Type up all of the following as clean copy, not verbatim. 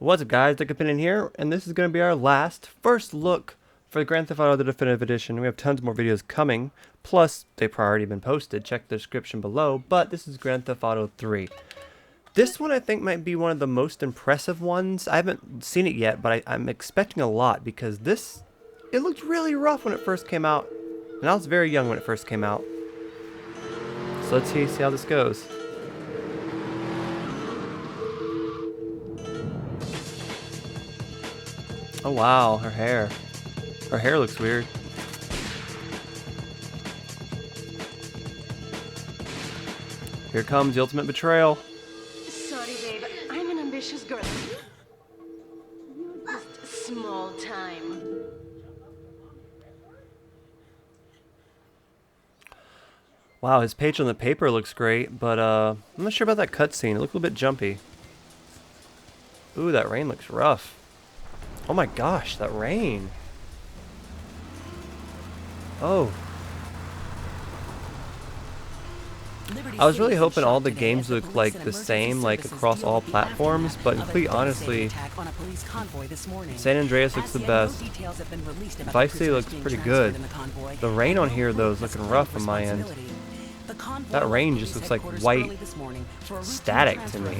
What's up guys, Dick Opinion here, and this is going to be our first look for Grand Theft Auto the Definitive Edition. We have tons more videos coming, plus they've already been posted, check the description below, but this is Grand Theft Auto 3. This one I think might be one of the most impressive ones. I haven't seen it yet, but I'm expecting a lot because it looked really rough when it first came out, and I was very young when it first came out. So let's see how this goes. Oh wow, her hair. Her hair looks weird. Here comes the ultimate betrayal. Sorry, babe. I'm an ambitious girl. Just small time. Wow, his page on the paper looks great, but I'm not sure about that cutscene. It looked a little bit jumpy. Ooh, that rain looks rough. Oh my gosh, that rain. Oh. I was really hoping all the games look like the same, like across all platforms, but complete honestly, San Andreas looks the best. Vice City looks pretty good. The rain on here though is looking rough on my end. That rain just looks like white static to me.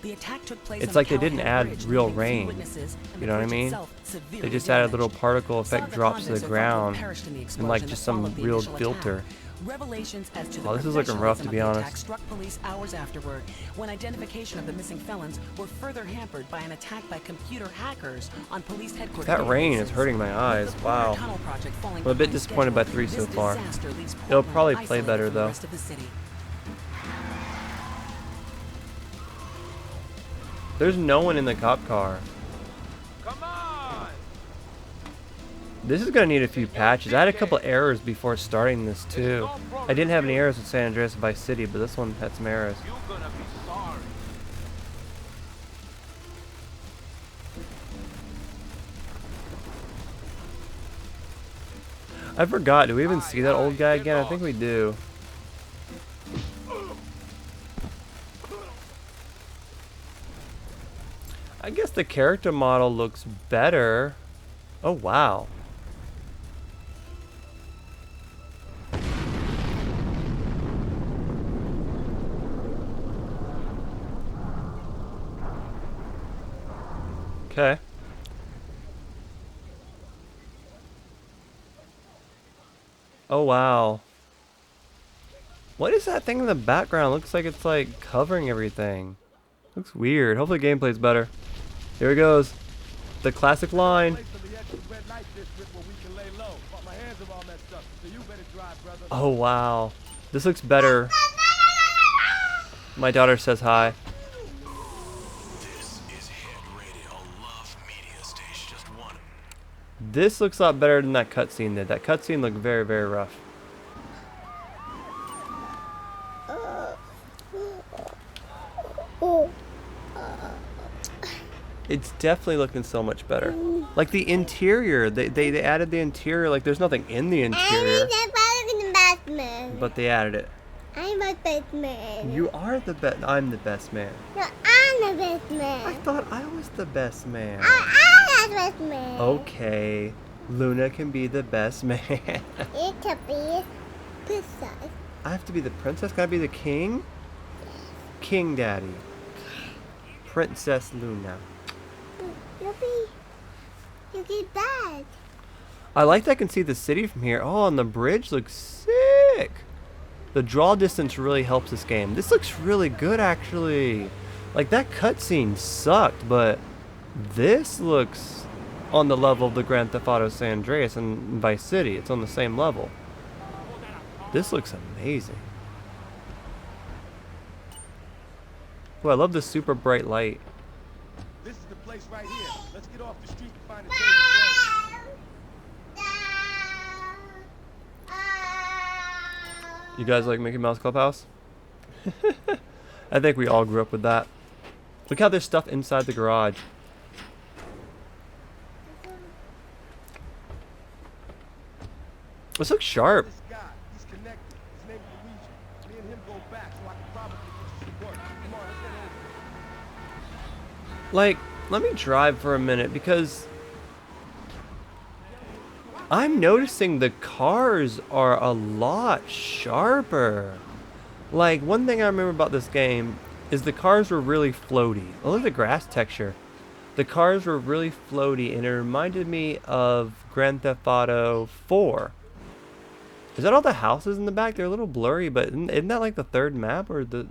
It's like they didn't add real rain. You know what I mean? They just added a little particle effect drops to the ground and like just some real filter. Oh, this is looking rough to be honest. Struck police hours afterward, when identification of the missing felons were further hampered by an attack by computer hackers on police headquarters. That rain is hurting my eyes. Wow. I'm a bit disappointed by 3 so far. It'll probably play better though. There's no one in the cop car. Come on! This is gonna need a few patches. I had a couple errors before starting this too. I didn't have any errors with San Andreas and Vice City, but this one had some errors. You're gonna be sorry. I forgot. Do we even see that old guy again? I think we do. I guess the character model looks better. Oh wow. Okay. Oh wow. What is that thing in the background? Looks like it's like covering everything. Looks weird. Hopefully the gameplay's better. Here it goes. The classic line. Oh wow. This looks better. My daughter says hi. This looks a lot better than that cutscene did. That cutscene looked very, very rough. It's definitely looking so much better. Like the interior, they added the interior. Like there's nothing in the interior, but they added it. I'm the best man. You are the best. I'm the best man. No, I'm the best I man. thought I was the best man. I'm the best man. Okay, Luna can be the best man. It could be precise. I have to be the princess. Can I be the king? King Daddy. Princess Luna. You get bad. I like that I can see the city from here. Oh, and the bridge looks sick. The draw distance really helps this game. This looks really good, actually. Like, that cutscene sucked, but this looks on the level of the Grand Theft Auto San Andreas and Vice City. It's on the same level. This looks amazing. Oh, I love the super bright light. This is the place right here. Let's get off the street and find a You guys like Mickey Mouse Clubhouse? I think we all grew up with that. Look how there's stuff inside the garage. This looks sharp. This guy, he's connected. His name's Luigi. Me and him go back, so I can probably get you some work. Come on, let's get over. Like, let me drive for a minute because I'm noticing the cars are a lot sharper. Like, one thing I remember about this game is the cars were really floaty. Oh, look at the grass texture. The cars were really floaty, and it reminded me of Grand Theft Auto 4. Is that all the houses in the back? They're a little blurry, but isn't that like the third map? Or the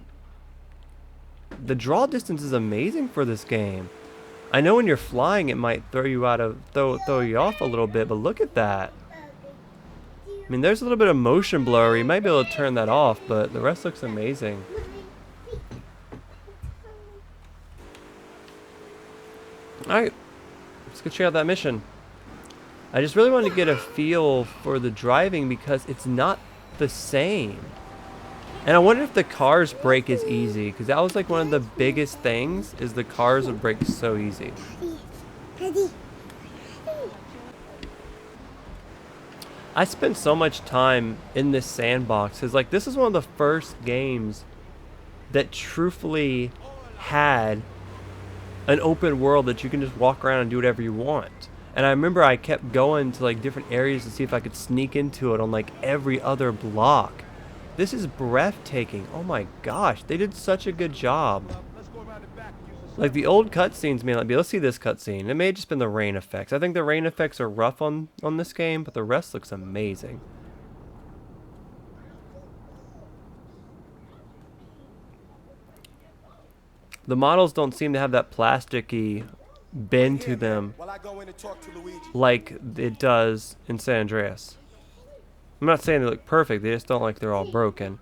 draw distance is amazing for this game. I know when you're flying it might throw you off a little bit, but look at that. I mean, there's a little bit of motion blur. You might be able to turn that off, but the rest looks amazing. Alright, let's go check out that mission. I just really wanted to get a feel for the driving because it's not the same. And I wonder if the cars brake as easy, because that was like one of the biggest things, is the cars would brake so easy. Daddy. I spent so much time in this sandbox, because like this is one of the first games that truthfully had an open world that you can just walk around and do whatever you want. And I remember I kept going to like different areas to see if I could sneak into it on like every other block. This is breathtaking. Oh my gosh, they did such a good job. Let's go around the back and use this. Like the old cutscenes may not be. Let's see this cutscene. It may have just been the rain effects. I think the rain effects are rough on this game, but the rest looks amazing. The models don't seem to have that plasticky bend to them While I go in and talk to Luigi. like it does in San Andreas. I'm not saying they look perfect, they just don't like they're all broken.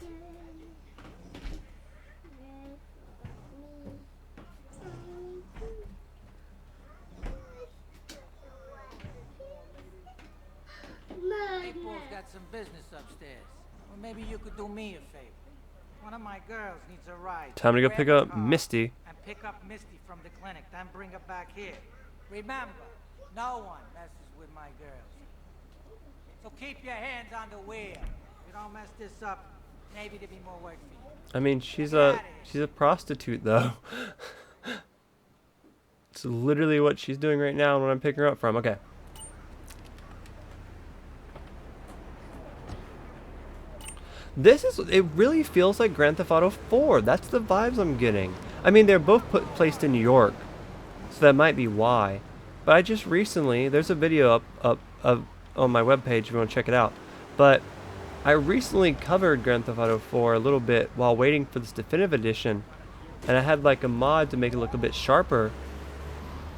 People's got some business upstairs. Well, maybe you could do me a favor. One of my girls needs a ride. Time to go Grab pick the up car Misty. And pick up Misty from the clinic, then bring her back here. Remember, no one messes with my girls. So keep your hands on the wheel. If you don't mess this up, maybe there'll be more work for you. I mean, she's a prostitute though. It's literally what she's doing right now when I'm picking her up from. Okay. It really feels like Grand Theft Auto 4. That's the vibes I'm getting. I mean, they're both placed in New York, so that might be why. But I just recently, there's a video up on my webpage if you want to check it out. But I recently covered Grand Theft Auto 4 a little bit while waiting for this definitive edition, and I had like a mod to make it look a bit sharper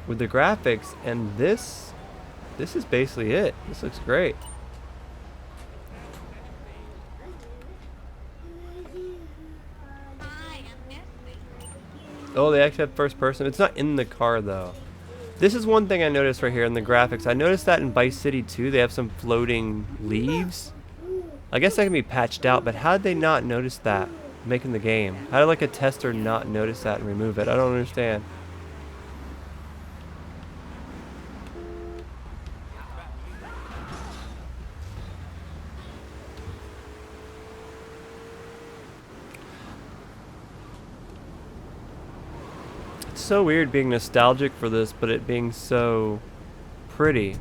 with the graphics, and this is basically it. This looks great. Oh, they actually have first person. It's not in the car though. This is one thing I noticed right here in the graphics. I noticed that in Vice City 2 they have some floating leaves. I guess that can be patched out, but how did they not notice that making the game? How did like a tester not notice that and remove it? I don't understand. It's so weird being nostalgic for this, but it being so pretty.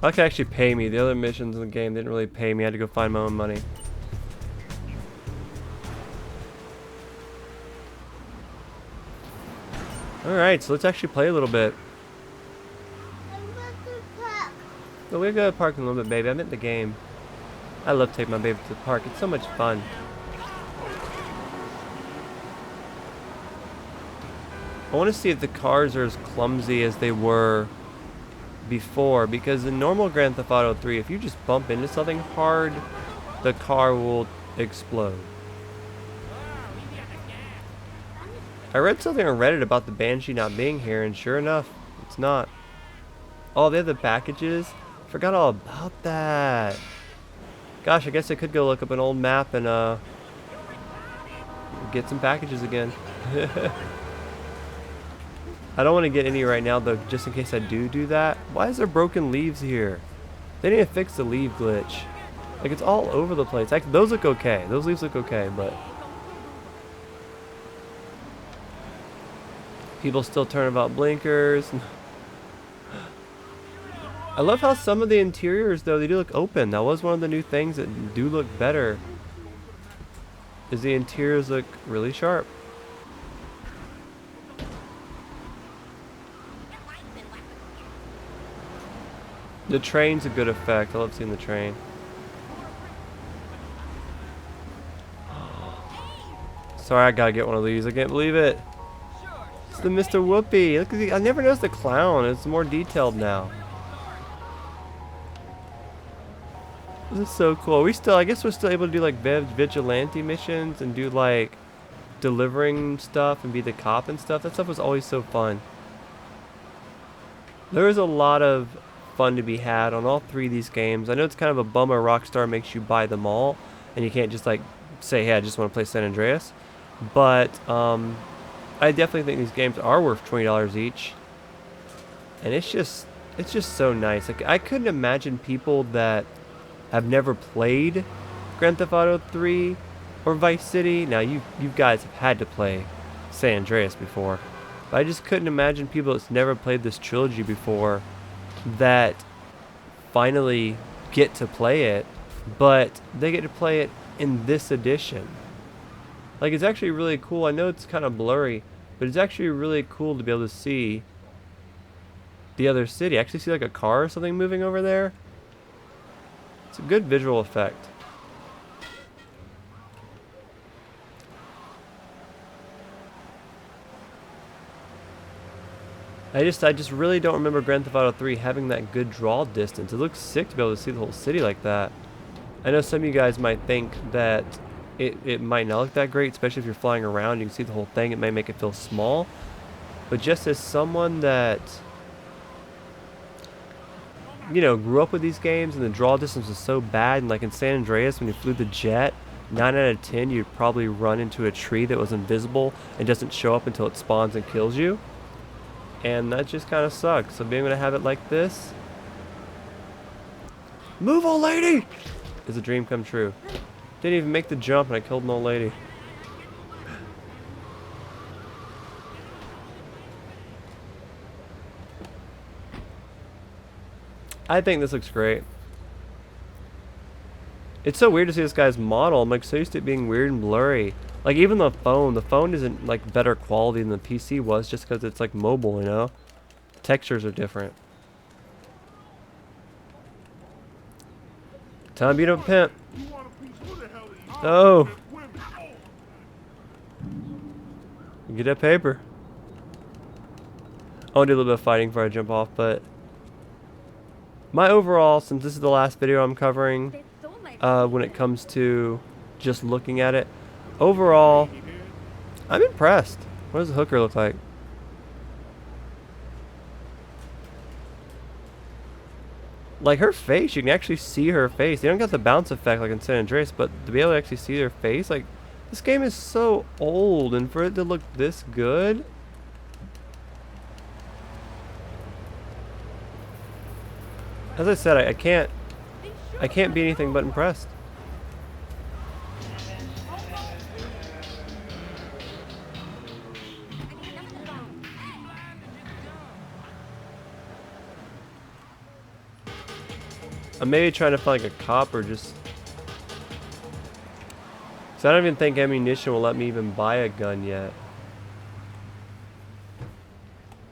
I could actually pay me. The other missions in the game didn't really pay me. I had to go find my own money. Alright, so let's actually play a little bit. No, we're gonna park in a little bit, baby. I'm in the game. I love taking my baby to the park. It's so much fun. I want to see if the cars are as clumsy as they were before, because in normal Grand Theft Auto 3, if you just bump into something hard, the car will explode. I read something on Reddit about the Banshee not being here, and sure enough, it's not. Oh, they have the packages? Forgot all about that. Gosh, I guess I could go look up an old map and get some packages again. I don't want to get any right now though, just in case I do that. Why is there broken leaves here? They need to fix the leaf glitch. Like, it's all over the place. Those look okay. Those leaves look okay, but People still turn about blinkers. I love how some of the interiors, though, they do look open. That was one of the new things that do look better. Is the interiors look really sharp. The train's a good effect. I love seeing the train. Sorry, I gotta get one of these. I can't believe it. It's the Mr. Whoopi. Look at the, I never noticed the clown. It's more detailed now. This is so cool. I guess we're still able to do like vigilante missions and do like delivering stuff and be the cop and stuff. That stuff was always so fun. There is a lot of fun to be had on all three of these games. I know it's kind of a bummer Rockstar makes you buy them all and you can't just like say, hey, I just want to play San Andreas. But I definitely think these games are worth $20 each. And it's just so nice. Like, I couldn't imagine people that have never played Grand Theft Auto 3 or Vice City. Now, you guys have had to play San Andreas before. But I just couldn't imagine people that's never played this trilogy before that finally get to play it, but they get to play it in this edition. Like, it's actually really cool. I know it's kind of blurry, but it's actually really cool to be able to see the other city. I actually see like a car or something moving over there. It's a good visual effect. I just really don't remember Grand Theft Auto 3 having that good draw distance. It looks sick to be able to see the whole city like that. I know some of you guys might think that it might not look that great, especially if you're flying around. You can see the whole thing. It may make it feel small. But just as someone that, you know, grew up with these games and the draw distance was so bad, and like in San Andreas when you flew the jet, 9 out of 10 you'd probably run into a tree that was invisible and doesn't show up until it spawns and kills you. And that just kind of sucks. So being able to have it like this, move, old lady, is a dream come true. Didn't even make the jump and I killed an old lady. I think this looks great. It's so weird to see this guy's model. I'm like so used to it being weird and blurry. Like even the phone isn't like better quality than the PC was just because it's like mobile, you know? Textures are different. Time to beat up a pimp. Oh. Get that paper. I want to do a little bit of fighting before I jump off, but my overall, since this is the last video I'm covering, when it comes to just looking at it, overall, I'm impressed. What does the hooker look like? Like her face, you can actually see her face. They don't got the bounce effect like in San Andreas, but to be able to actually see her face, like, this game is so old, and for it to look this good, as I said, I can't be anything but impressed. I'm maybe trying to find like a cop or just, so I don't even think ammunition will let me even buy a gun yet.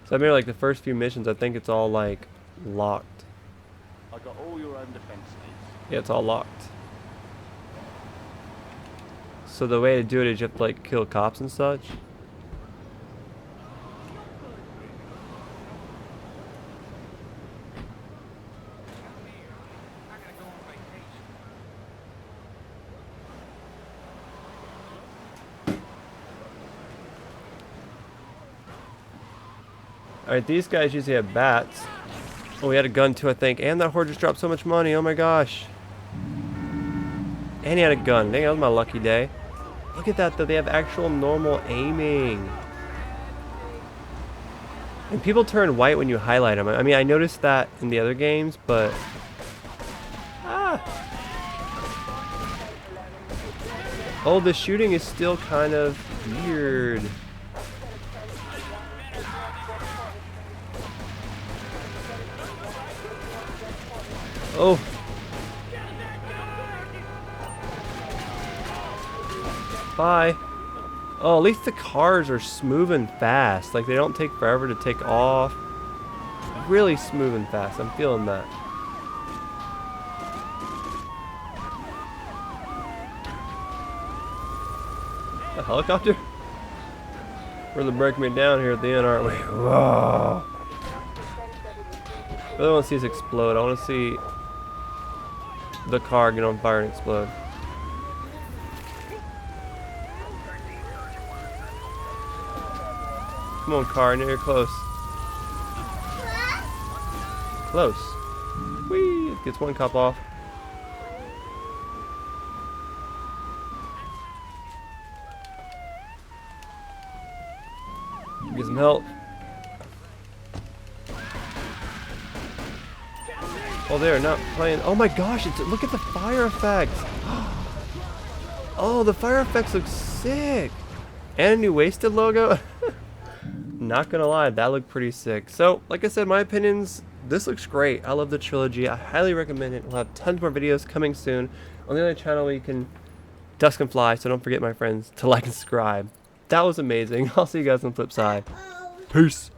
So I mean, like the first few missions, I think it's all like locked. I got all your own defenses. Yeah, it's all locked. So the way to do it is you have to like kill cops and such. Alright, these guys usually have bats. Oh, we had a gun too, I think. And that horde just dropped so much money. Oh my gosh. And he had a gun. Dang, that was my lucky day. Look at that, though. They have actual normal aiming. And people turn white when you highlight them. I mean, I noticed that in the other games, but... Ah! Oh, the shooting is still kind of weird. Oh. Bye. Oh, at least the cars are smooth and fast. Like, they don't take forever to take off. Really smooth and fast. I'm feeling that. A helicopter? Really breaking me down here at the end, aren't we? Whoa. I really want to see this explode. I want to see the car get on fire and explode. Come on, car. I know you're close. Close. Whee! Gets one cop off. Get some help. Oh, they're not playing. Oh my gosh! Look at the fire effects. Oh, the fire effects look sick. And a new wasted logo. Not gonna lie, that looked pretty sick. So, like I said, my opinions, this looks great. I love the trilogy. I highly recommend it. We'll have tons more videos coming soon on the other channel where you can dusk and fly, so don't forget, my friends, to like and subscribe. That was amazing. I'll see you guys on the flip side. Peace.